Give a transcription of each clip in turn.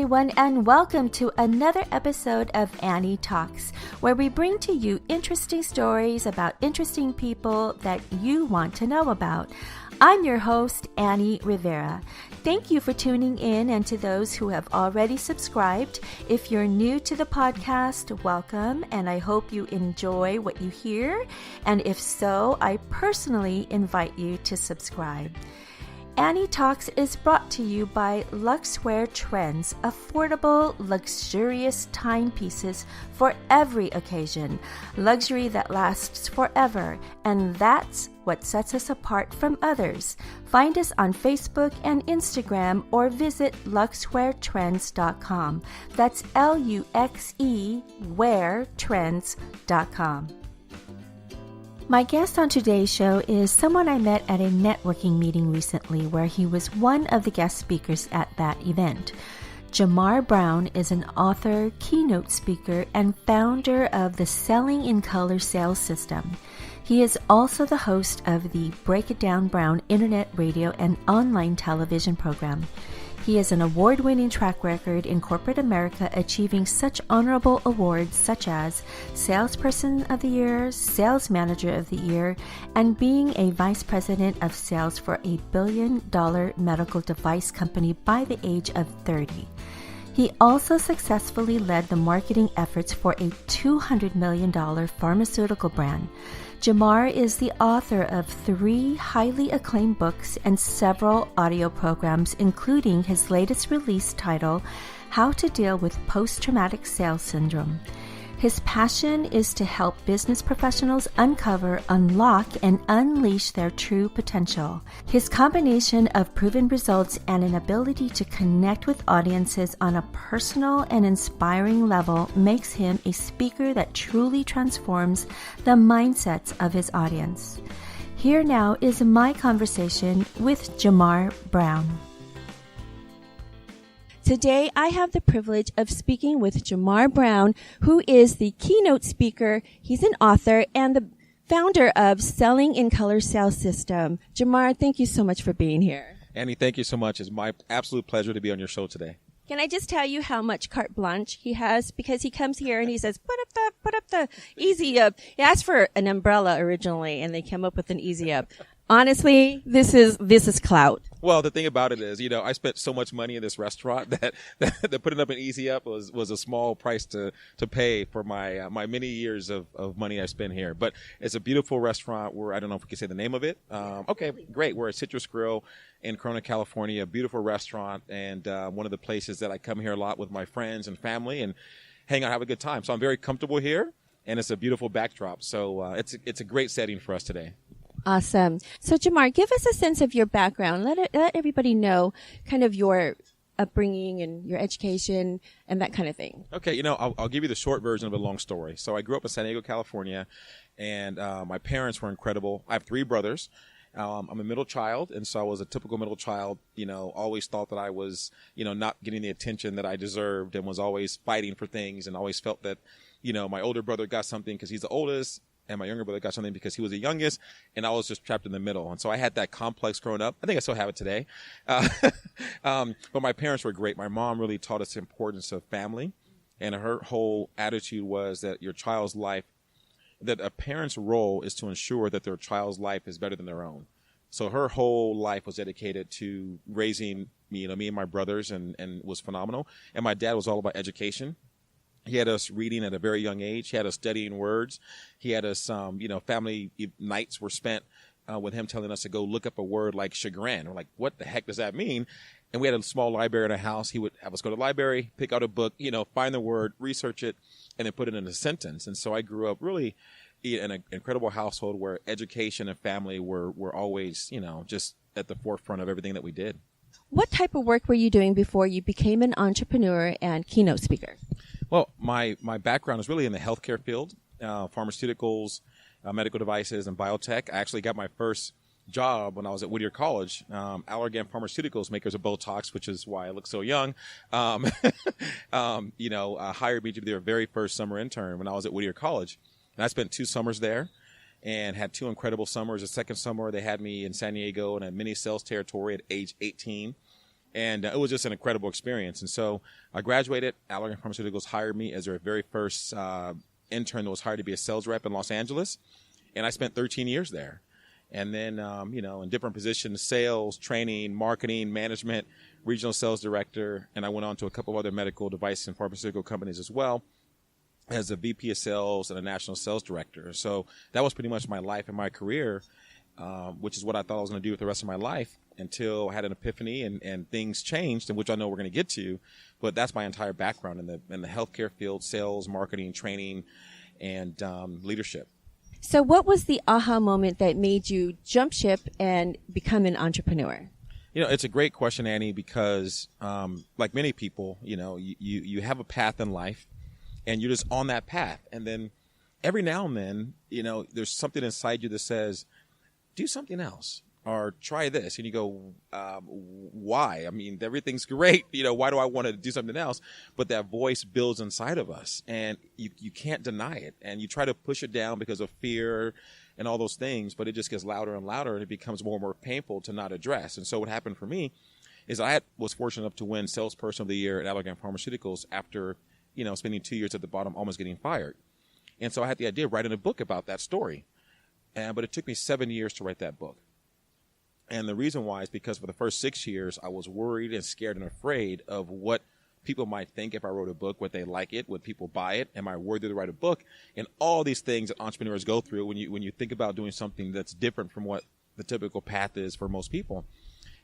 everyone, and welcome to another episode of Annie Talks, where we bring to you interesting stories about interesting people that you want to know about. I'm your host, Annie Rivera. Thank you for tuning in, and to those who have already subscribed. If you're new to the podcast, welcome, and I hope you enjoy what you hear. And if so, I personally invite you to subscribe. Annie Talks is brought to you by Luxwear Trends, affordable, luxurious timepieces for every occasion, luxury that lasts forever, and that's what sets us apart from others. Find us on Facebook and Instagram or visit luxweartrends.com. That's Luxe weartrends.com. My guest on today's show is someone I met at a networking meeting recently where he was one of the guest speakers at that event. Jamarr Brown is an author, keynote speaker, and founder of the Selling in Color sales system. He is also the host of the Break It Down Brown internet radio and online television program. He has an award-winning track record in corporate America, achieving such honorable awards such as Salesperson of the Year, Sales Manager of the Year, and being a Vice President of Sales for a billion-dollar medical device company by the age of 30. He also successfully led the marketing efforts for a $200 million pharmaceutical brand. Jamarr is the author of 3 highly acclaimed books and several audio programs, including his latest release titled, How to Deal with Post-Traumatic Sales Syndrome. His passion is to help business professionals uncover, unlock, and unleash their true potential. His combination of proven results and an ability to connect with audiences on a personal and inspiring level makes him a speaker that truly transforms the mindsets of his audience. Here now is my conversation with Jamarr Brown. Today, I have the privilege of speaking with Jamarr Brown, who is the keynote speaker. He's an author and the founder of Selling in Color sales system. Jamarr, thank you so much for being here. Annie, thank you so much. It's my absolute pleasure to be on your show today. Can I just tell you how much carte blanche he has? Because he comes here and he says, put up the easy up. He asked for an umbrella originally, and they came up with an easy up. Honestly, this is clout. Well, the thing about it is, I spent so much money in this restaurant that putting up an easy up was a small price to pay for my many years of money I spent here. But it's a beautiful restaurant where, I don't know if we can say the name of it. Okay, great. We're at Citrus Grill in Corona, California, a beautiful restaurant, and one of the places that I come here a lot with my friends and family and hang out, have a good time. So I'm very comfortable here, and it's a beautiful backdrop. So it's a great setting for us today. Awesome. So, Jamarr, give us a sense of your background. Let everybody know kind of your upbringing and your education and that kind of thing. Okay, I'll give you the short version of a long story. So I grew up in San Diego, California, and my parents were incredible. I have 3 brothers. I'm a middle child, and so I was a typical middle child, always thought that I was, not getting the attention that I deserved, and was always fighting for things, and always felt that, my older brother got something because he's the oldest, and my younger brother got something because he was the youngest, and I was just trapped in the middle. And so I had that complex growing up. I think I still have it today. But my parents were great. My mom really taught us the importance of family, and her whole attitude was that that a parent's role is to ensure that their child's life is better than their own. So her whole life was dedicated to raising me and my brothers, and was phenomenal. And my dad was all about education. He had us reading at a very young age. He had us studying words. He had us, family nights were spent with him telling us to go look up a word like chagrin. We're like, what the heck does that mean? And we had a small library in our house. He would have us go to the library, pick out a book, find the word, research it, and then put it in a sentence. And so I grew up really in an incredible household where education and family were always, just at the forefront of everything that we did. What type of work were you doing before you became an entrepreneur and keynote speaker? Well, my background is really in the healthcare field, pharmaceuticals, medical devices, and biotech. I actually got my first job when I was at Whittier College. Allergan Pharmaceuticals, makers of Botox, which is why I look so young, hired me to be their very first summer intern when I was at Whittier College. And I spent 2 summers there and had 2 incredible summers. The second summer, they had me in San Diego in a mini sales territory at age 18. And it was just an incredible experience. And so I graduated. Allergan Pharmaceuticals hired me as their very first intern that was hired to be a sales rep in Los Angeles. And I spent 13 years there. And then, in different positions, sales, training, marketing, management, regional sales director. And I went on to a couple of other medical device and pharmaceutical companies as well as a VP of sales and a national sales director. So that was pretty much my life and my career, which is what I thought I was going to do with the rest of my life until I had an epiphany and things changed, and which I know we're going to get to. But that's my entire background in the healthcare field, sales, marketing, training, and leadership. So what was the aha moment that made you jump ship and become an entrepreneur? It's a great question, Annie, because like many people, you have a path in life and you're just on that path. And then every now and then, there's something inside you that says, do something else or try this. And you go, why? I mean, everything's great. Why do I want to do something else? But that voice builds inside of us and you can't deny it. And you try to push it down because of fear and all those things, but it just gets louder and louder and it becomes more and more painful to not address. And so what happened for me is I was fortunate enough to win Salesperson of the Year at Allergan Pharmaceuticals after, spending 2 years at the bottom, almost getting fired. And so I had the idea of writing a book about that story. But it took me 7 years to write that book. And the reason why is because for the first 6 years, I was worried and scared and afraid of what people might think if I wrote a book. Would they like it? Would people buy it? Am I worthy to write a book? And all these things that entrepreneurs go through when you think about doing something that's different from what the typical path is for most people.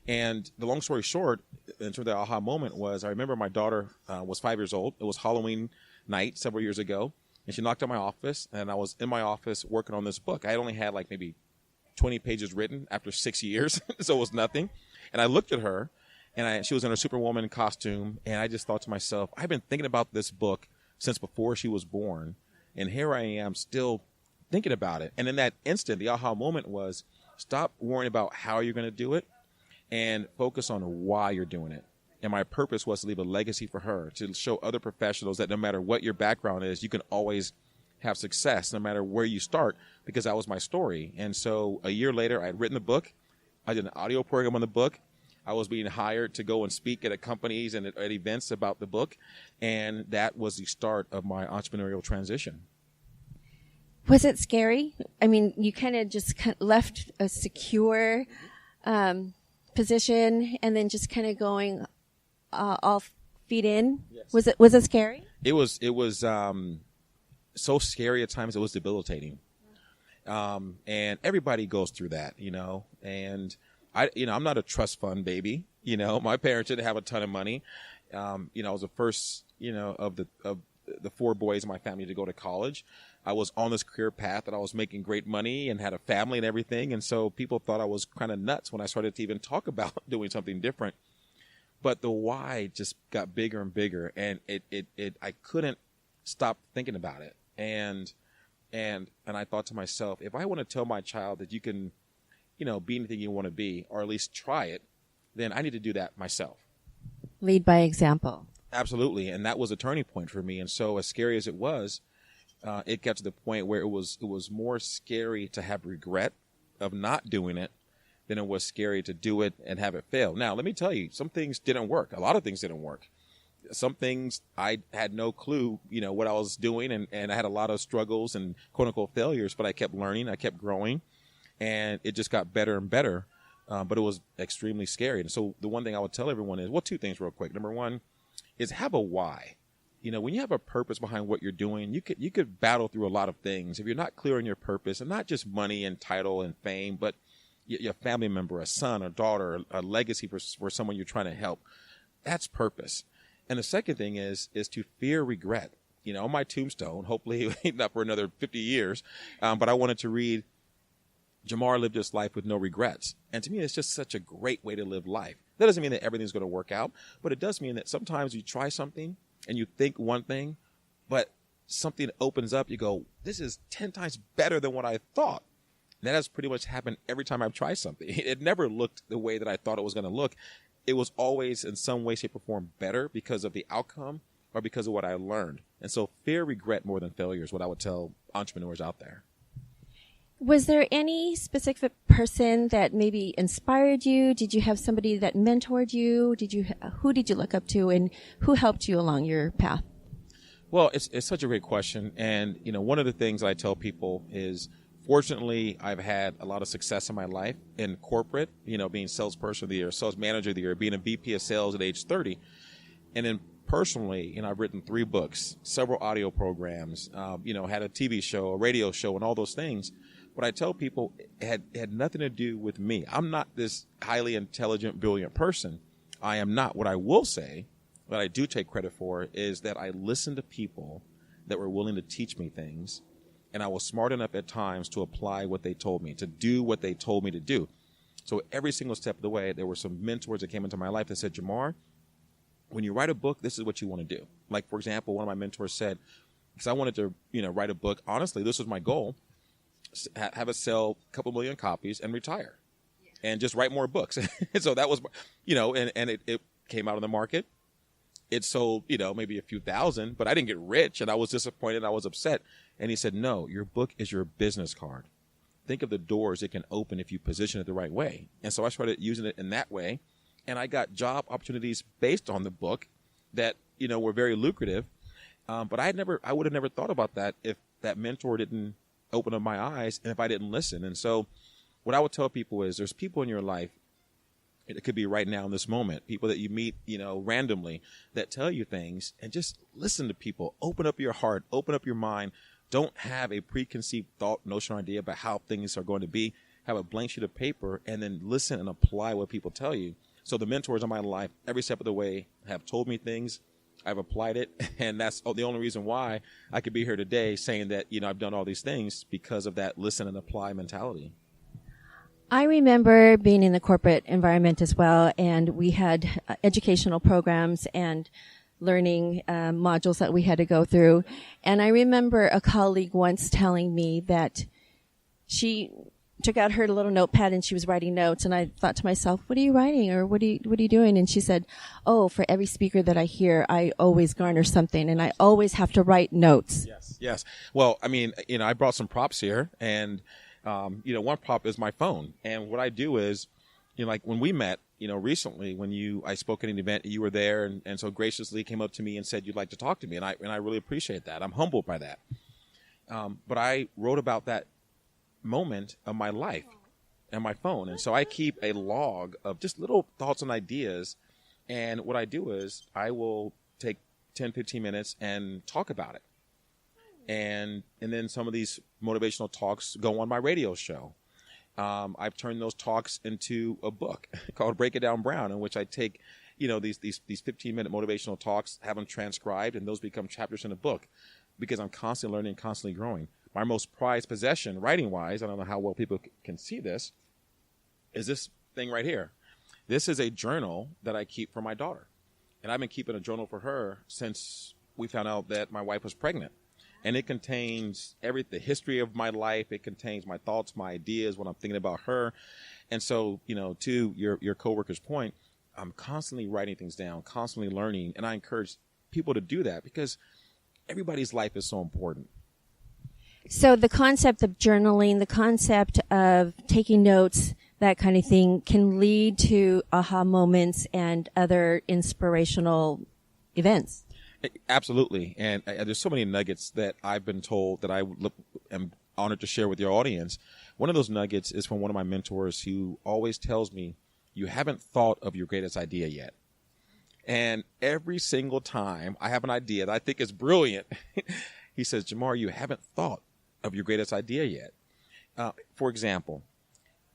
And the long story short, in terms of the aha moment was, I remember my daughter was 5 years old. It was Halloween night several years ago. And she knocked on my office, and I was in my office working on this book. I had only had like maybe 20 pages written after 6 years, so it was nothing. And I looked at her, and she was in her Superwoman costume, and I just thought to myself, I've been thinking about this book since before she was born, and here I am still thinking about it. And in that instant, the aha moment was, stop worrying about how you're going to do it and focus on why you're doing it. And my purpose was to leave a legacy for her, to show other professionals that no matter what your background is, you can always have success no matter where you start, because that was my story. And so a year later, I had written the book. I did an audio program on the book. I was being hired to go and speak at companies and at events about the book. And that was the start of my entrepreneurial transition. Was it scary? I mean, you kind of just left a secure position and then just kind of going all feet in. Yes. Was it scary? It was so scary at times. It was debilitating. And everybody goes through that, and I'm not a trust fund baby. My parents didn't have a ton of money. I was the first, of the four boys in my family to go to college. I was on this career path and I was making great money and had a family and everything. And so people thought I was kind of nuts when I started to even talk about doing something different. But the why just got bigger and bigger, and I couldn't stop thinking about it. And I thought to myself, if I want to tell my child that you can, be anything you want to be, or at least try it, then I need to do that myself. Lead by example. Absolutely. And that was a turning point for me. And so as scary as it was, it got to the point where it was more scary to have regret of not doing it than it was scary to do it and have it fail. Now, let me tell you, some things didn't work. A lot of things didn't work. Some things I had no clue, what I was doing. And I had a lot of struggles and quote unquote failures, but I kept learning. I kept growing, and it just got better and better. But it was extremely scary. And so the one thing I would tell everyone is, two things real quick. Number one is have a why. When you have a purpose behind what you're doing, you could battle through a lot of things. If you're not clear on your purpose, and not just money and title and fame, but your family member, a son, a daughter, a legacy for someone you're trying to help, that's purpose. And the second thing is to fear regret. On my tombstone, hopefully not for another 50 years, but I wanted to read, Jamarr lived his life with no regrets. And to me, it's just such a great way to live life. That doesn't mean that everything's going to work out, but it does mean that sometimes you try something and you think one thing, but something opens up. You go, this is 10 times better than what I thought. And that has pretty much happened every time I've tried something. It never looked the way that I thought it was going to look. It was always in some way, shape, or form better because of the outcome or because of what I learned. And so fear regret more than failure is what I would tell entrepreneurs out there. Was there any specific person that maybe inspired you? Did you have somebody that mentored you? Who did you look up to, and who helped you along your path? Well, it's such a great question. And, one of the things I tell people is, fortunately, I've had a lot of success in my life in corporate, being salesperson of the year, sales manager of the year, being a VP of sales at age 30. And then personally, I've written 3 books, several audio programs, had a TV show, a radio show, and all those things. What I tell people had nothing to do with me. I'm not this highly intelligent, brilliant person. I am not. What I will say, what I do take credit for, is that I listened to people that were willing to teach me things, and I was smart enough at times to apply what they told me, to do what they told me to do. So every single step of the way, there were some mentors that came into my life that said, Jamarr, when you write a book, this is what you want to do. Like, for example, one of my mentors said, because I wanted to, write a book. Honestly, this was my goal. Have it sell a couple million copies and retire, and just write more books. And so that was, and it came out on the market. It sold, maybe a few thousand, but I didn't get rich, and I was disappointed. I was upset. And he said, no, your book is your business card. Think of the doors it can open if you position it the right way. And so I started using it in that way, and I got job opportunities based on the book that, were very lucrative. But I would have never thought about that if that mentor didn't open up my eyes and if I didn't listen. And so what I would tell people is, there's people in your life, it could be right now in this moment, people that you meet, randomly, that tell you things, and just listen to people. Open up your heart, open up your mind. Don't have a preconceived thought, notion, or idea about how things are going to be. Have a blank sheet of paper and then listen and apply what people tell you. So the mentors in my life, every step of the way, have told me things. I've applied it, and that's the only reason why I could be here today saying that, I've done all these things, because of that listen and apply mentality. I remember being in the corporate environment as well, and we had educational programs and learning modules that we had to go through. And I remember a colleague once telling me that she took out her little notepad and she was writing notes, and I thought to myself, what are you writing, or what are you doing? And she said, oh, for every speaker that I hear, I always garner something, and I always have to write notes. Yes. Well, I brought some props here, and one prop is my phone. And what I do is, like when we met, recently, when I spoke at an event, you were there, and so graciously came up to me and said you'd like to talk to me, and I really appreciate that. I'm humbled by that. But I wrote about that moment of my life and my phone, and so I keep a log of just little thoughts and ideas. And what I do is I will take 10-15 minutes and talk about it, and then some of these motivational talks go on my radio show. I've turned those talks into a book called Break It Down Brown, in which I take these 15-minute motivational talks, have them transcribed, and those become chapters in a book, because I'm constantly learning, constantly growing. My most prized possession, writing-wise, I don't know how well people can see this, is this thing right here. This is a journal that I keep for my daughter. And I've been keeping a journal for her since we found out that my wife was pregnant. And it contains the history of my life. It contains my thoughts, my ideas, what I'm thinking about her. And so, to your coworker's point, I'm constantly writing things down, constantly learning. And I encourage people to do that, because everybody's life is so important. So the concept of journaling, the concept of taking notes, that kind of thing, can lead to aha moments and other inspirational events. Absolutely. And there's so many nuggets that I've been told that I am honored to share with your audience. One of those nuggets is from one of my mentors, who always tells me, you haven't thought of your greatest idea yet. And every single time I have an idea that I think is brilliant, he says, Jamarr, you haven't thought of your greatest idea yet. For example,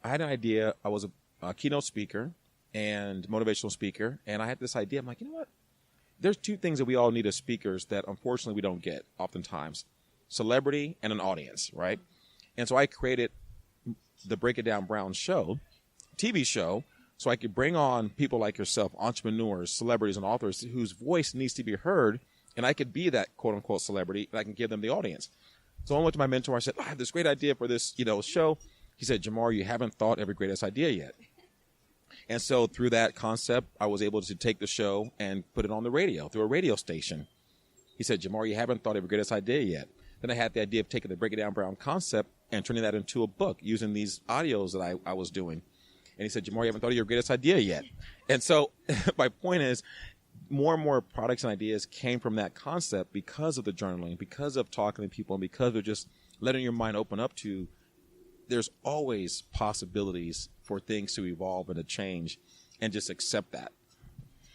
I had an idea. I was a keynote speaker and motivational speaker, and I had this idea. I'm like, you know what? There's 2 things that we all need as speakers that unfortunately we don't get oftentimes: celebrity and an audience, right? And so I created the Break It Down Brown show, TV show, so I could bring on people like yourself, entrepreneurs, celebrities, and authors whose voice needs to be heard, and I could be that quote-unquote celebrity, and I can give them the audience. So I went to my mentor. I said, I have this great idea for this, show. He said, Jamarr, you haven't thought of your greatest idea yet. And so through that concept, I was able to take the show and put it on the radio, through a radio station. He said, Jamarr, you haven't thought of your greatest idea yet. Then I had the idea of taking the Break It Down Brown concept and turning that into a book using these audios that I was doing. And he said, Jamarr, you haven't thought of your greatest idea yet. And so my point is, more and more products and ideas came from that concept because of the journaling, because of talking to people, and because of just letting your mind open up to there's always possibilities for things to evolve and to change, and just accept that.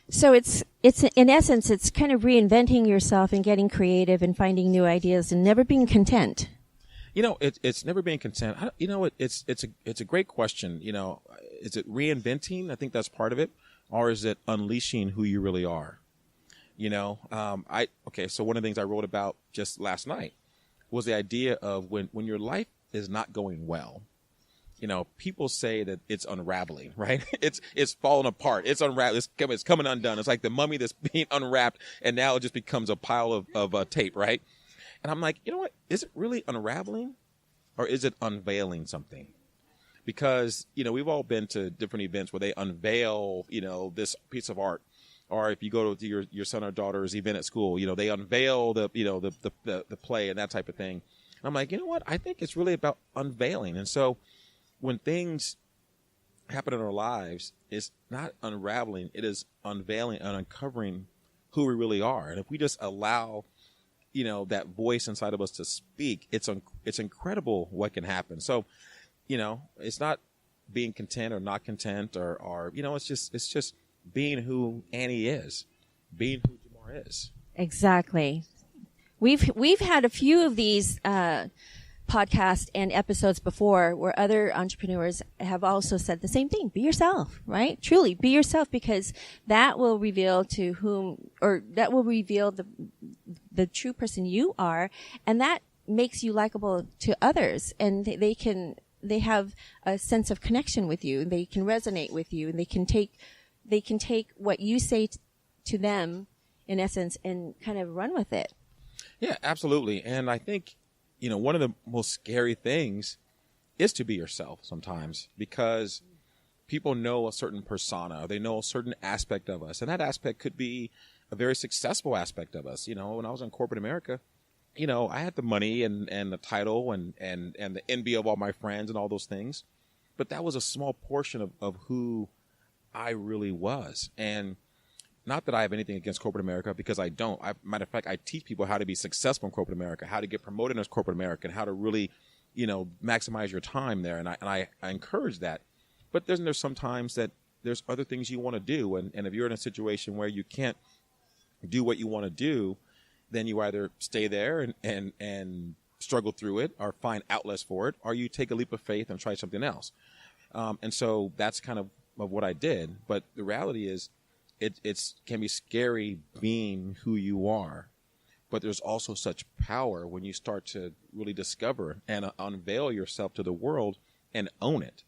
So it's in essence, it's kind of reinventing yourself and getting creative and finding new ideas and never being content. It's never being content. It's a great question. Is it reinventing? I think that's part of it. Or is it unleashing who you really are? So one of the things I wrote about just last night was the idea of when your life is not going well. People say that it's unraveling, right? It's falling apart. It's unraveling. It's coming undone. It's like the mummy that's being unwrapped, and now it just becomes a pile of tape, right? And I'm like, you know what? Is it really unraveling, or is it unveiling something? Because, we've all been to different events where they unveil, this piece of art. Or if you go to your son or daughter's event at school, they unveil the play and that type of thing. And I'm like, you know what? I think it's really about unveiling. And so when things happen in our lives, it's not unraveling. It is unveiling and uncovering who we really are. And if we just allow, that voice inside of us to speak, it's incredible what can happen. So, it's not being content or not content or it's just being who Annie is, being who Jamarr is. Exactly. We've had a few of these podcasts and episodes before where other entrepreneurs have also said the same thing. Be yourself, right? Truly be yourself, because that will reveal that will reveal the true person you are, and that makes you likable to others, and they have a sense of connection with you. They can resonate with you, and they can take what you say to them, in essence, and kind of run with it. Yeah, absolutely. And I think, one of the most scary things is to be yourself sometimes, because people know a certain persona, they know a certain aspect of us, and that aspect could be a very successful aspect of us. When I was in corporate America, I had the money and the title and the envy of all my friends and all those things. But that was a small portion of who I really was. And not that I have anything against corporate America, because I don't. Matter of fact, I teach people how to be successful in corporate America, how to get promoted as corporate America, and how to really, maximize your time there. And I encourage that. But there's sometimes that there's other things you want to do. And if you're in a situation where you can't do what you want to do, then you either stay there and struggle through it, or find outlets for it, or you take a leap of faith and try something else. And so that's kind of what I did. But the reality is it can be scary being who you are. But there's also such power when you start to really discover and unveil yourself to the world and own it.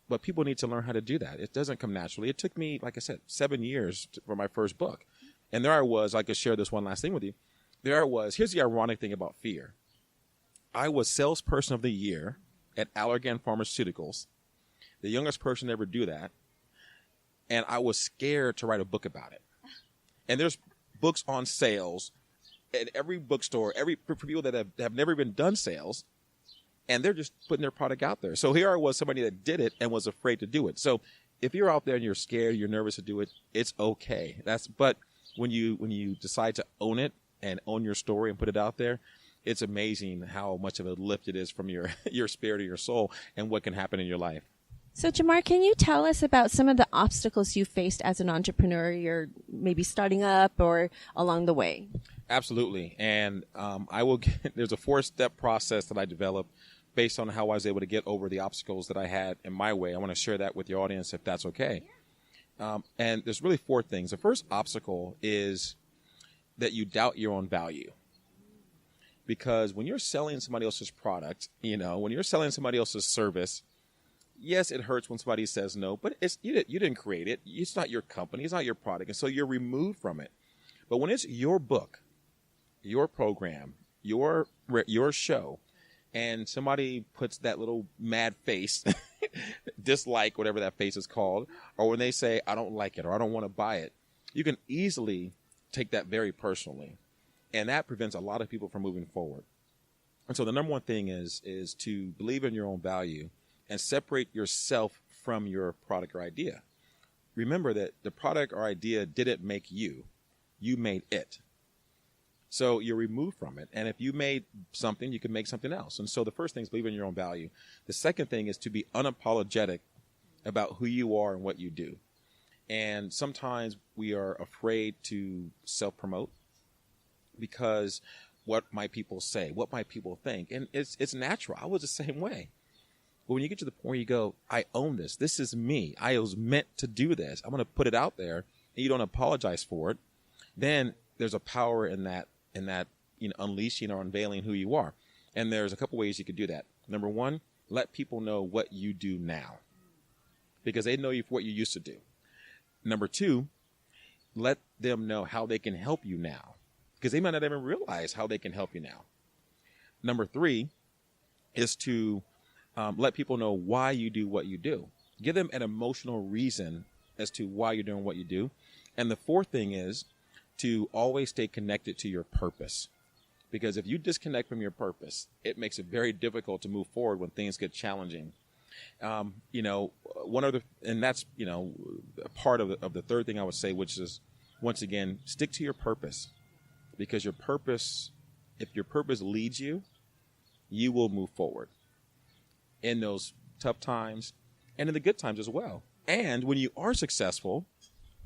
But people need to learn how to do that. It doesn't come naturally. It took me, like I said, 7 years for my first book. And there I was, I could share this one last thing with you. There I was. Here's the ironic thing about fear. I was salesperson of the year at Allergan Pharmaceuticals, the youngest person to ever do that. And I was scared to write a book about it. And there's books on sales at every bookstore, for people that have never even done sales, and they're just putting their product out there. So here I was, somebody that did it and was afraid to do it. So if you're out there and you're scared, you're nervous to do it, it's okay. But when you decide to own it and own your story and put it out there, it's amazing how much of a lift it is from your spirit or your soul, and what can happen in your life. So, Jamarr, can you tell us about some of the obstacles you faced as an entrepreneur? You're maybe starting up or along the way. Absolutely. And there's a 4-step process that I developed based on how I was able to get over the obstacles that I had in my way. I want to share that with your audience, if that's okay. And there's really 4 things. The first obstacle is that you doubt your own value. Because when you're selling somebody else's product, when you're selling somebody else's service, yes, it hurts when somebody says no, but you didn't create it. It's not your company. It's not your product. And so you're removed from it. But when it's your book, your program, your show, and somebody puts that little mad face, dislike, whatever that face is called, or when they say, I don't like it, or I don't want to buy it, you can easily take that very personally. And that prevents a lot of people from moving forward. And so the number one thing is to believe in your own value and separate yourself from your product or idea. Remember that the product or idea didn't make you. You made it. So you're removed from it. And if you made something, you can make something else. And so the first thing is believe in your own value. The second thing is to be unapologetic about who you are and what you do. And sometimes we are afraid to self-promote because what might people say? What might people think? And it's natural. I was the same way. But when you get to the point where you go, I own this. This is me. I was meant to do this. I'm going to put it out there, and you don't apologize for it. Then there's a power in that, unleashing or unveiling who you are. And there's a couple ways you could do that. Number one, let people know what you do now, because they know you for what you used to do. Number two, let them know how they can help you now, because they might not even realize how they can help you now. Number three is to let people know why you do what you do. Give them an emotional reason as to why you're doing what you do. And the fourth thing is to always stay connected to your purpose. Because if you disconnect from your purpose, it makes it very difficult to move forward when things get challenging. One other, and that's, a part of the third thing I would say, which is, once again, stick to your purpose. Because your purpose, if your purpose leads you, you will move forward in those tough times and in the good times as well. And when you are successful,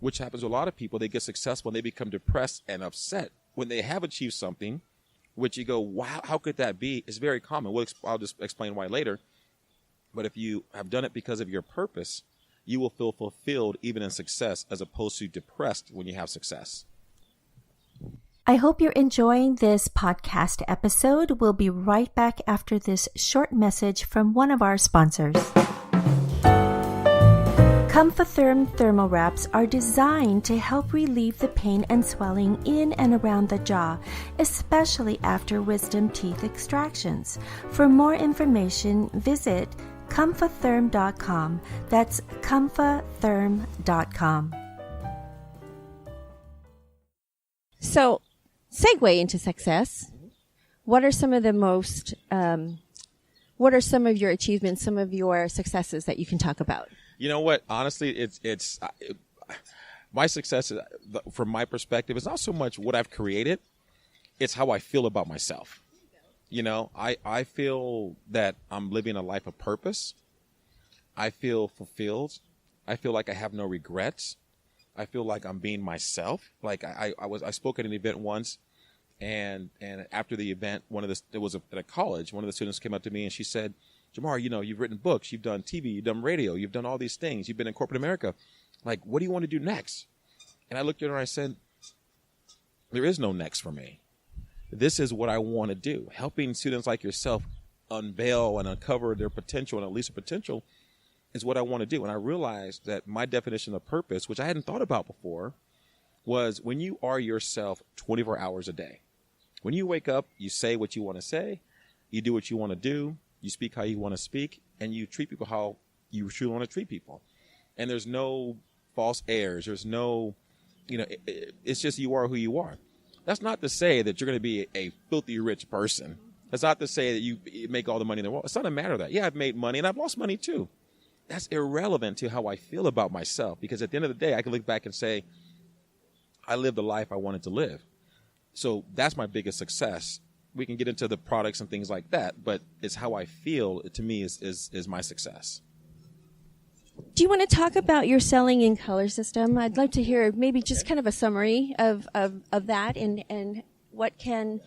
which happens to a lot of people, they get successful and they become depressed and upset when they have achieved something, which you go, wow, how could that be? It's very common. I'll just explain why later. But if you have done it because of your purpose, you will feel fulfilled even in success, as opposed to depressed when you have success. I hope you're enjoying this podcast episode. We'll be right back after this short message from one of our sponsors. Comfotherm thermal wraps are designed to help relieve the pain and swelling in and around the jaw, especially after wisdom teeth extractions. For more information, visit comfotherm.com. That's comfotherm.com. So, segue into success. What are some of the most, what are some of your achievements, some of your successes that you can talk about? You know what? Honestly, it's my success, from my perspective, is not so much what I've created. It's how I feel about myself. I feel that I'm living a life of purpose. I feel fulfilled. I feel like I have no regrets. I feel like I'm being myself. Like I spoke at an event once, and after the event, it was at a college. One of the students came up to me and she said, Jamarr, you've written books, you've done TV, you've done radio, you've done all these things, you've been in corporate America. Like, what do you want to do next? And I looked at her and I said, there is no next for me. This is what I want to do. Helping students like yourself unveil and uncover their potential and unleash their potential is what I want to do. And I realized that my definition of purpose, which I hadn't thought about before, was when you are yourself 24 hours a day. When you wake up, you say what you want to say, you do what you want to do, you speak how you want to speak, and you treat people how you truly want to treat people. And there's no false airs. There's no, it's just you are who you are. That's not to say that you're going to be a filthy rich person. That's not to say that you make all the money in the world. It's not a matter of that. Yeah, I've made money and I've lost money too. That's irrelevant to how I feel about myself, because at the end of the day, I can look back and say, I lived the life I wanted to live. So that's my biggest success. We can get into the products and things like that, but it's how I feel, to me, is my success. Do you want to talk about your selling in color system? I'd like to hear maybe just kind of a summary of that, and what can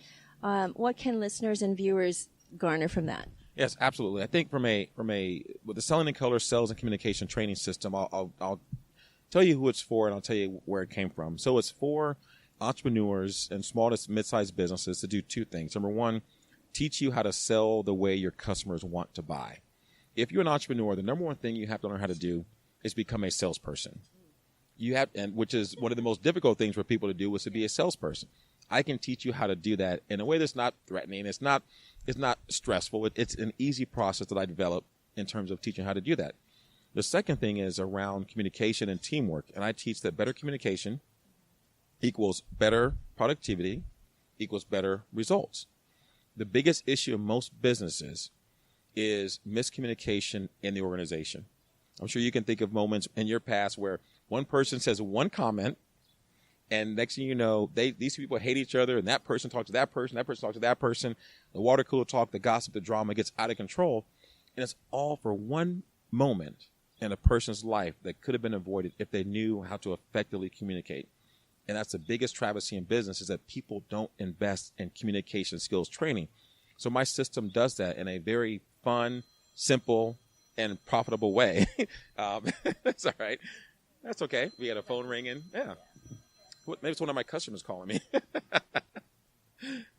listeners and viewers garner from that? Yes, absolutely. I think with the selling in color sales and communication training system, I'll tell you who it's for, and I'll tell you where it came from. So it's for entrepreneurs and small to mid-sized businesses to do two things. Number one, teach you how to sell the way your customers want to buy. If you're an entrepreneur, the number one thing you have to learn how to do is become a salesperson. Which is one of the most difficult things for people to do, is to be a salesperson. I can teach you how to do that in a way that's not threatening. It's not stressful. It's an easy process that I developed in terms of teaching how to do that. The second thing is around communication and teamwork. And I teach that better communication equals better productivity equals better results. the biggest issue of most businesses is miscommunication in the organization. I'm sure you can think of moments in your past where one person says one comment, and next thing you know, these people hate each other, and that person talks to that person talks to that person. The water cooler talk, the gossip, the drama gets out of control, and it's all for one moment in a person's life that could have been avoided if they knew how to effectively communicate. And that's the biggest travesty in business, is that people don't invest in communication skills training. So my system does that in a very fun, simple, and profitable way. That's all right. That's okay. We had a phone ringing. Yeah. Maybe it's one of my customers calling me.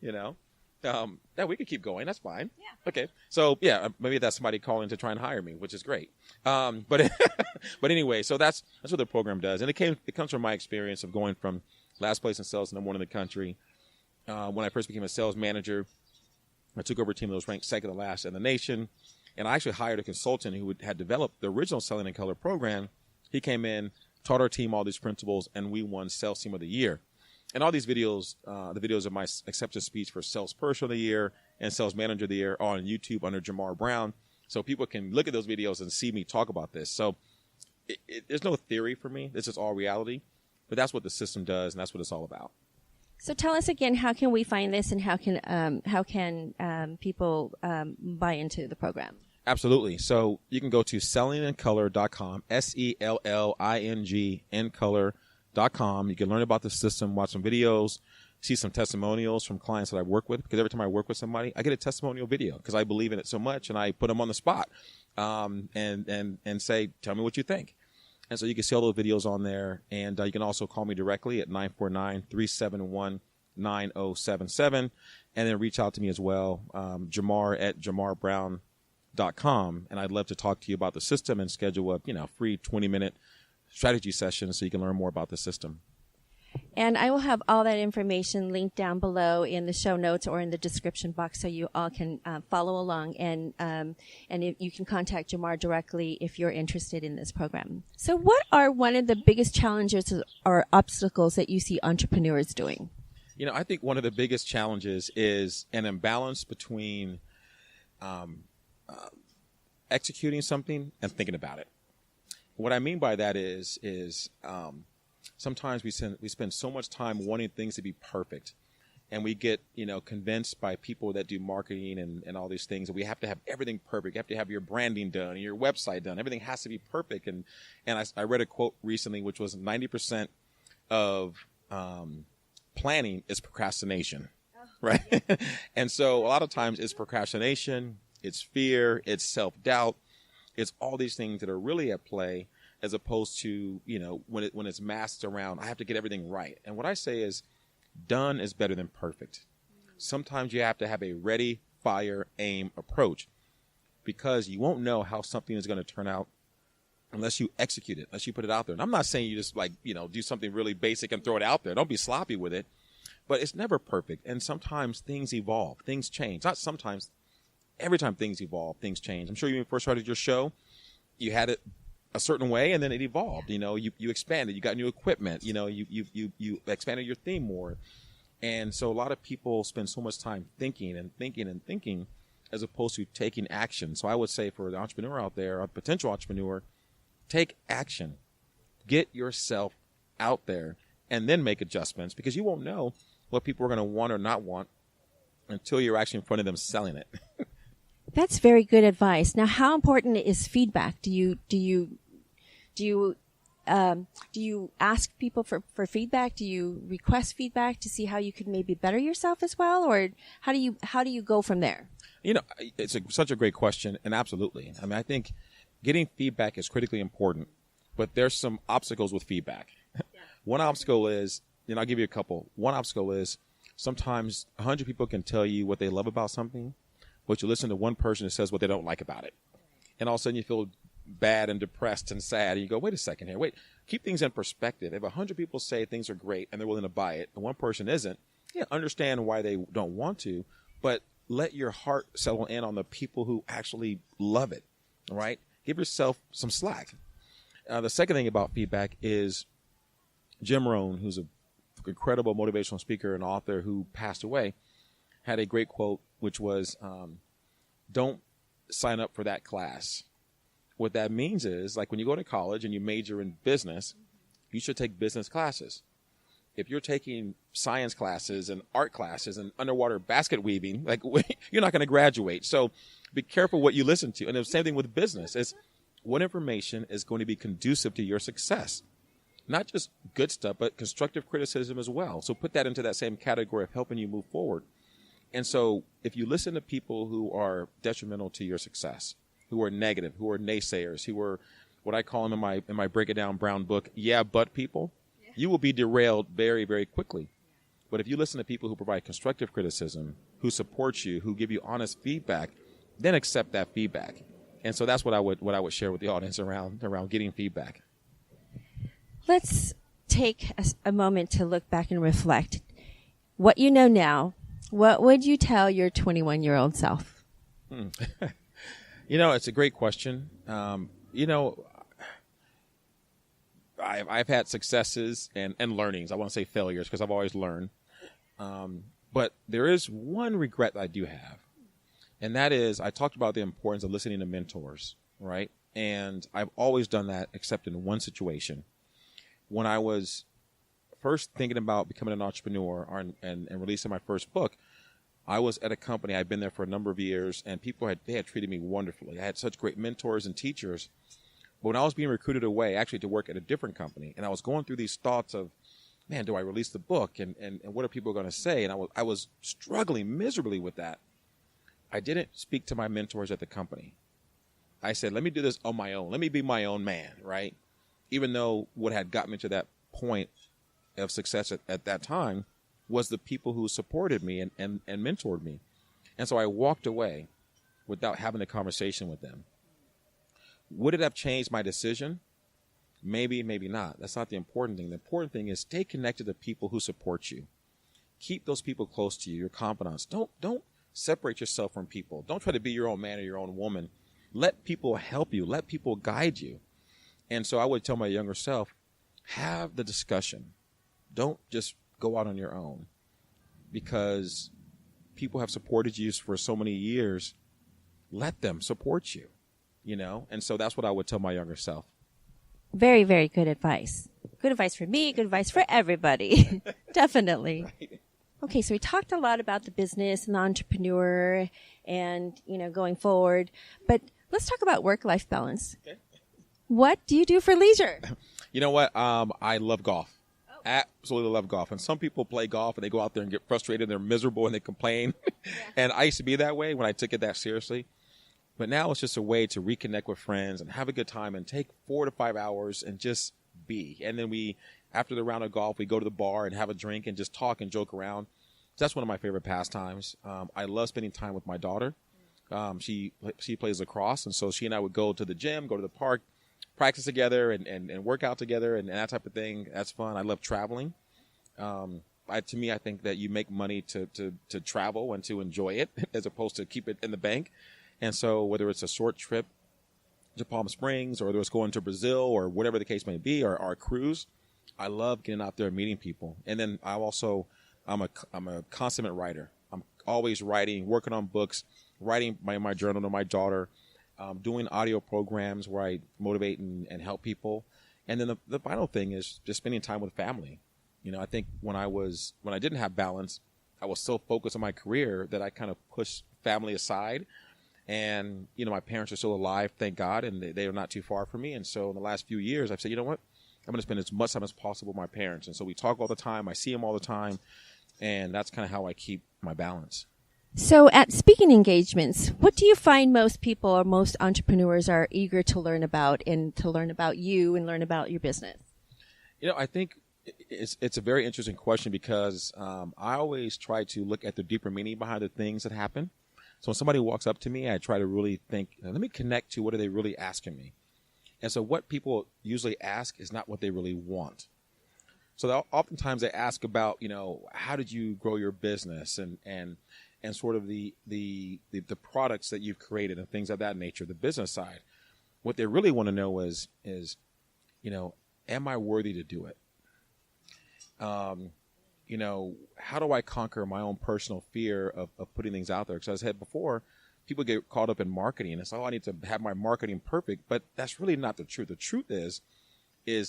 You know? Yeah, we could keep going. That's fine. Yeah. Okay. So, yeah, maybe that's somebody calling to try and hire me, which is great. But but anyway, so that's what the program does. And it comes from my experience of going from last place in sales to #1 in the country. When I first became a sales manager, I took over a team that was ranked second to last in the nation. And I actually hired a consultant who had developed the original Selling in Color program. He came in, taught our team all these principles, and we won Sales Team of the Year. And all these videos, the videos of my acceptance speech for Salesperson of the Year and Sales Manager of the Year, are on YouTube under Jamarr Brown. So people can look at those videos and see me talk about this. So there's no theory for me. This is all reality. But that's what the system does, and that's what it's all about. So tell us again, how can we find this, and how can people buy into the program? Absolutely. So you can go to sellingincolor.com, sellingincolor.com. You can learn about the system, watch some videos, see some testimonials from clients that I work with. Because every time I work with somebody, I get a testimonial video because I believe in it so much, and I put them on the spot and say, tell me what you think. And so you can see all those videos on there. And you can also call me directly at 949-371-9077. And then reach out to me as well, Jamarr at JamarrBrown.com. And I'd love to talk to you about the system and schedule a free 20-minute strategy session so you can learn more about the system. And I will have all that information linked down below in the show notes or in the description box, so you all can follow along, and you can contact Jamarr directly if you're interested in this program. So what are one of the biggest challenges or obstacles that you see entrepreneurs doing? I think one of the biggest challenges is an imbalance between executing something and thinking about it. What I mean by that is sometimes we spend so much time wanting things to be perfect, and we get convinced by people that do marketing and all these things that we have to have everything perfect. You have to have your branding done and your website done. Everything has to be perfect. And I read a quote recently which was 90% of planning is procrastination, right? And so a lot of times it's procrastination, it's fear, it's self-doubt, it's all these things that are really at play, as opposed to, when it's masked around, I have to get everything right. And what I say is, done is better than perfect. Sometimes you have to have a ready, fire, aim approach, because you won't know how something is going to turn out unless you execute it, unless you put it out there. And I'm not saying you just do something really basic and throw it out there. Don't be sloppy with it, but it's never perfect. And sometimes things evolve, things change. Not sometimes, every time things evolve, things change. I'm sure when you first started your show, you had it a certain way, and then it evolved. You expanded, you got new equipment, you expanded your theme more. And so a lot of people spend so much time thinking as opposed to taking action. So I would say for the entrepreneur out there, a potential entrepreneur, take action, get yourself out there, and then make adjustments, because you won't know what people are going to want or not want until you're actually in front of them selling it. That's very good advice. Now, how important is feedback? Do you ask people for feedback? Do you request feedback to see how you could maybe better yourself as well, or how do you go from there? It's such a great question, and absolutely. I mean, I think getting feedback is critically important, but there's some obstacles with feedback. Yeah. One obstacle is, I'll give you a couple. One obstacle is sometimes 100 people can tell you what they love about something, but you listen to one person that says what they don't like about it. And all of a sudden you feel bad and depressed and sad. And you go, wait a second here. Wait, keep things in perspective. If 100 people say things are great and they're willing to buy it, and one person isn't, understand why they don't want to, but let your heart settle in on the people who actually love it, all right? Give yourself some slack. The second thing about feedback is Jim Rohn, who's an incredible motivational speaker and author who passed away, had a great quote which was don't sign up for that class. What that means is, like, when you go to college and you major in business, you should take business classes. If you're taking science classes and art classes and underwater basket weaving, like, you're not going to graduate. So be careful what you listen to. And the same thing with business. It's what information is going to be conducive to your success. Not just good stuff, but constructive criticism as well. So put that into that same category of helping you move forward. And so if you listen to people who are detrimental to your success, who are negative, who are naysayers, who are what I call them in my Break It Down Brown book, but people, you will be derailed very, very quickly. But if you listen to people who provide constructive criticism, who support you, who give you honest feedback, then accept that feedback. And so that's what I would share with the audience around getting feedback. Let's take a moment to look back and reflect. What you know now, what would you tell your 21-year-old self? It's a great question. I've had successes and learnings. I want to say failures because I've always learned. But there is one regret that I do have. And that is, I talked about the importance of listening to mentors, right? And I've always done that except in one situation. When I was first thinking about becoming an entrepreneur and releasing my first book, I was at a company. I'd been there for a number of years, and they had treated me wonderfully. I had such great mentors and teachers. But when I was being recruited away, actually to work at a different company, and I was going through these thoughts of, man, do I release the book? And what are people going to say? And I was struggling miserably with that. I didn't speak to my mentors at the company. I said, let me do this on my own. Let me be my own man, right? Even though what had got me to that point of success at that time was the people who supported me and mentored me. And so I walked away without having a conversation with them. Would it have changed my decision? Maybe, maybe not. That's not the important thing. The important thing is stay connected to people who support you. Keep those people close to you, your confidants. Don't separate yourself from people. Don't try to be your own man or your own woman. Let people help you. Let people guide you. And so I would tell my younger self, have the discussion. Don't just go out on your own, because people have supported you for so many years. Let them support you, And so that's what I would tell my younger self. Very, very good advice. Good advice for me, good advice for everybody. Definitely. Right. Okay, so we talked a lot about the business and the entrepreneur and, going forward. But let's talk about work-life balance. Okay. What do you do for leisure? You know what? I love golf. Absolutely love golf. And some people play golf and they go out there and get frustrated. They're miserable and they complain. Yeah. And I used to be that way when I took it that seriously. But now it's just a way to reconnect with friends and have a good time and take 4 to 5 hours and just be. And then after the round of golf, we go to the bar and have a drink and just talk and joke around. So that's one of my favorite pastimes. I love spending time with my daughter. She plays lacrosse. And so she and I would go to the gym, go to the park, practice together and work out together and that type of thing. That's fun. I love traveling. I think that you make money to travel and to enjoy it as opposed to keep it in the bank. And so whether it's a short trip to Palm Springs or whether it's going to Brazil or whatever the case may be, or our cruise, I love getting out there and meeting people. And then I'm a consummate writer. I'm always writing, working on books, writing my journal to my daughter, doing audio programs where I motivate and help people. And then the final thing is just spending time with family. I think when I didn't have balance, I was so focused on my career that I kind of pushed family aside. And, my parents are still alive, thank God, and they are not too far from me. And so in the last few years, I've said, you know what? I'm going to spend as much time as possible with my parents. And so we talk all the time. I see them all the time. And that's kind of how I keep my balance. So at speaking engagements, what do you find most people or most entrepreneurs are eager to learn about and to learn about you and learn about your business? I think it's a very interesting question because I always try to look at the deeper meaning behind the things that happen. So when somebody walks up to me, I try to really think, let me connect to what are they really asking me. And so what people usually ask is not what they really want. So oftentimes they ask about, how did you grow your business and sort of the products that you've created and things of that nature, the business side. What they really want to know is, am I worthy to do it? how do I conquer my own personal fear of putting things out there? Because as I said before, people get caught up in marketing and it's I need to have my marketing perfect, but that's really not the truth. The truth is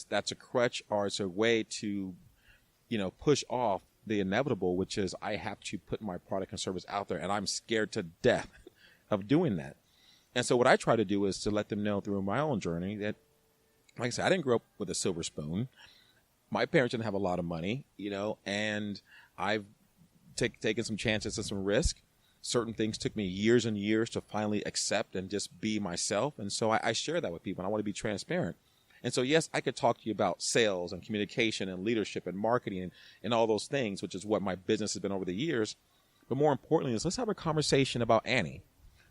that's a crutch, or it's a way to, push off the inevitable, which is I have to put my product and service out there, and I'm scared to death of doing that. And so what I try to do is to let them know through my own journey that, like I said, I didn't grow up with a silver spoon. My parents didn't have a lot of money, and I've taken some chances and some risk. Certain things took me years and years to finally accept and just be myself. And so I share that with people, and I want to be transparent. And so, yes, I could talk to you about sales and communication and leadership and marketing and all those things, which is what my business has been over the years. But more importantly is let's have a conversation about Annie.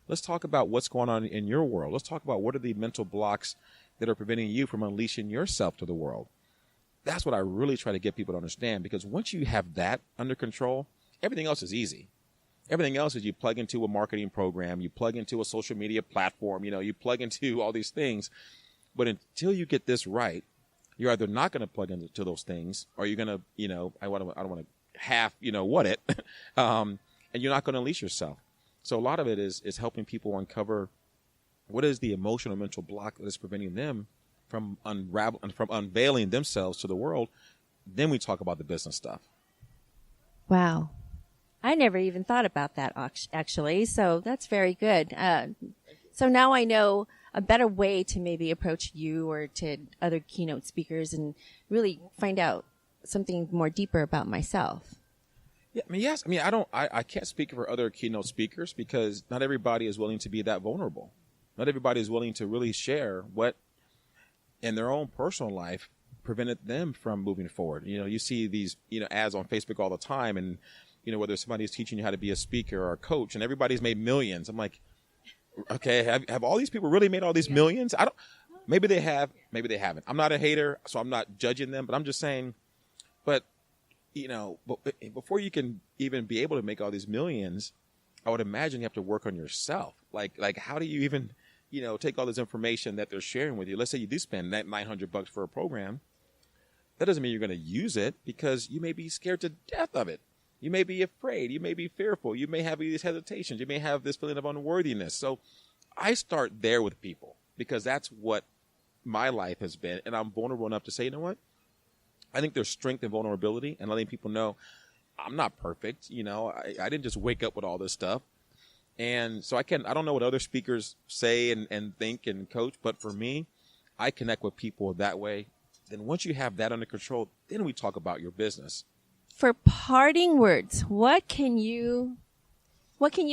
Let's talk about what's going on in your world. Let's talk about what are the mental blocks that are preventing you from unleashing yourself to the world. That's what I really try to get people to understand, because once you have that under control, everything else is easy. Everything else is you plug into a marketing program, you plug into a social media platform, you plug into all these things. But until you get this right, you're either not going to plug into those things, or you're going to, I don't want to half, what it, and you're not going to unleash yourself. So a lot of it is helping people uncover what is the emotional mental block that is preventing them from unveiling themselves to the world. Then we talk about the business stuff. Wow. I never even thought about that, actually. So that's very good. So now I know a better way to maybe approach you or to other keynote speakers and really find out something more deeper about myself. Yeah, yes. I can't speak for other keynote speakers because not everybody is willing to be that vulnerable. Not everybody is willing to really share what in their own personal life prevented them from moving forward. You see these, ads on Facebook all the time, and whether somebody's teaching you how to be a speaker or a coach, and everybody's made millions. I'm like, okay, have all these people really made all these millions? Maybe they have, maybe they haven't. I'm not a hater, so I'm not judging them, but I'm just saying, but before you can even be able to make all these millions, I would imagine you have to work on yourself. Like how do you even, take all this information that they're sharing with you? Let's say you do spend that $900 for a program. That doesn't mean you're going to use it, because you may be scared to death of it. You may be afraid. You may be fearful. You may have these hesitations. You may have this feeling of unworthiness. So I start there with people, because that's what my life has been. And I'm vulnerable enough to say, you know what? I think there's strength in vulnerability and letting people know I'm not perfect. I didn't just wake up with all this stuff. And so I don't know what other speakers say and think and coach, but for me, I connect with people that way. Then once you have that under control, then we talk about your business. For parting words, what can you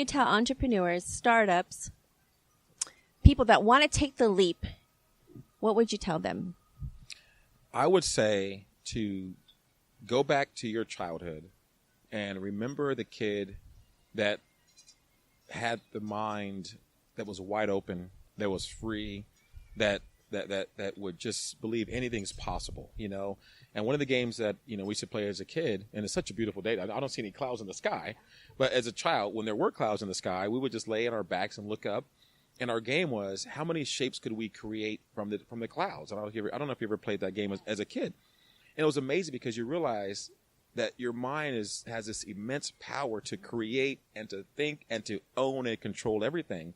tell entrepreneurs, startups, people that want to take the leap? What would you tell them? I would say to go back to your childhood and remember the kid that had the mind that was wide open, that was free, that would just believe anything's possible, And one of the games that, we used to play as a kid, and it's such a beautiful day. I don't see any clouds in the sky, but as a child, when there were clouds in the sky, we would just lay on our backs and look up. And our game was, how many shapes could we create from the clouds? I don't know if you ever played that game as a kid. And it was amazing because you realize that your mind has this immense power to create and to think and to own and control everything.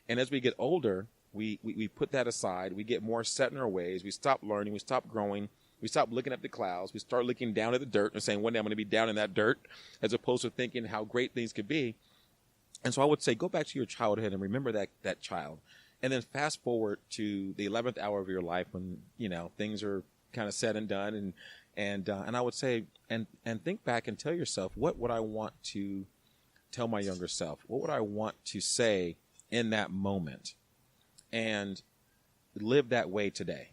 And as we get older, we put that aside. We get more set in our ways. We stop learning. We stop growing. We stop looking at the clouds. We start looking down at the dirt and saying, one day I'm going to be down in that dirt, as opposed to thinking how great things could be. And so I would say, go back to your childhood and remember that child. And then fast forward to the 11th hour of your life when, things are kind of said and done. And I would say, and think back and tell yourself, what would I want to tell my younger self? What would I want to say in that moment? And live that way today.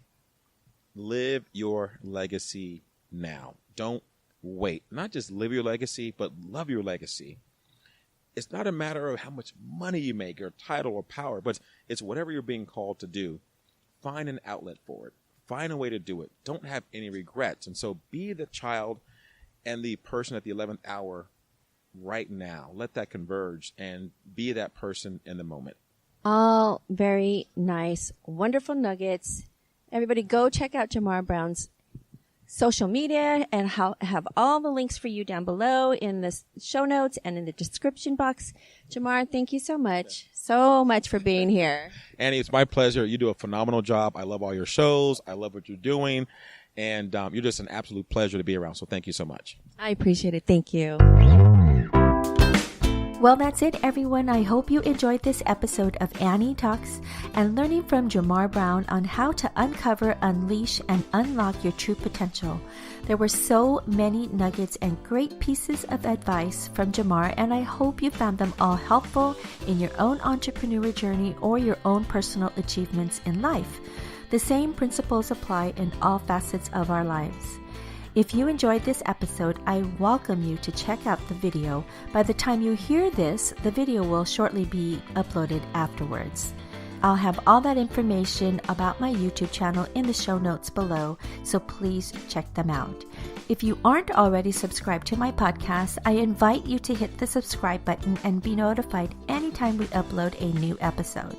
Live your legacy now. Don't wait. Not just live your legacy, but love your legacy. It's not a matter of how much money you make or title or power, but it's whatever you're being called to do. Find an outlet for it. Find a way to do it. Don't have any regrets. And so be the child and the person at the 11th hour right now. Let that converge and be that person in the moment. All very nice, wonderful nuggets. Everybody go check out Jamarr Brown's social media, and have all the links for you down below in the show notes and in the description box. Jamarr, thank you so much for being here. Annie, it's my pleasure. You do a phenomenal job. I love all your shows. I love what you're doing. And you're just an absolute pleasure to be around. So thank you so much. I appreciate it. Thank you. Well, that's it, everyone. I hope you enjoyed this episode of Annie Talks and learning from Jamarr Brown on how to uncover, unleash, and unlock your true potential. There were so many nuggets and great pieces of advice from Jamarr, and I hope you found them all helpful in your own entrepreneur journey or your own personal achievements in life. The same principles apply in all facets of our lives. If you enjoyed this episode, I welcome you to check out the video. By the time you hear this, the video will shortly be uploaded afterwards. I'll have all that information about my YouTube channel in the show notes below, so please check them out. If you aren't already subscribed to my podcast, I invite you to hit the subscribe button and be notified anytime we upload a new episode.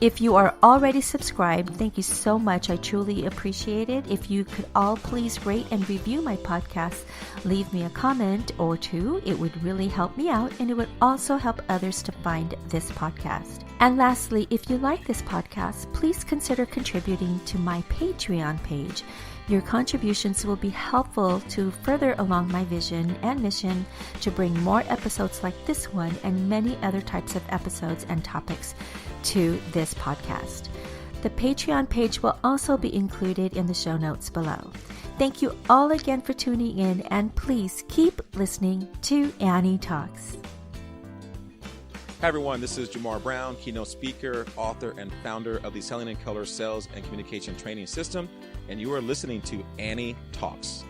If you are already subscribed, thank you so much. I truly appreciate it. If you could all please rate and review my podcast, leave me a comment or two. It would really help me out, and it would also help others to find this podcast. And lastly, if you like this podcast, please consider contributing to my Patreon page. Your contributions will be helpful to further along my vision and mission to bring more episodes like this one and many other types of episodes and topics to this podcast. The Patreon page will also be included in the show notes below. Thank you all again for tuning in, and please keep listening to Annie Talks. Hi, everyone. This is Jamarr Brown, keynote speaker, author, and founder of the Selling in Color Sales and Communication Training System, and you are listening to Annie Talks.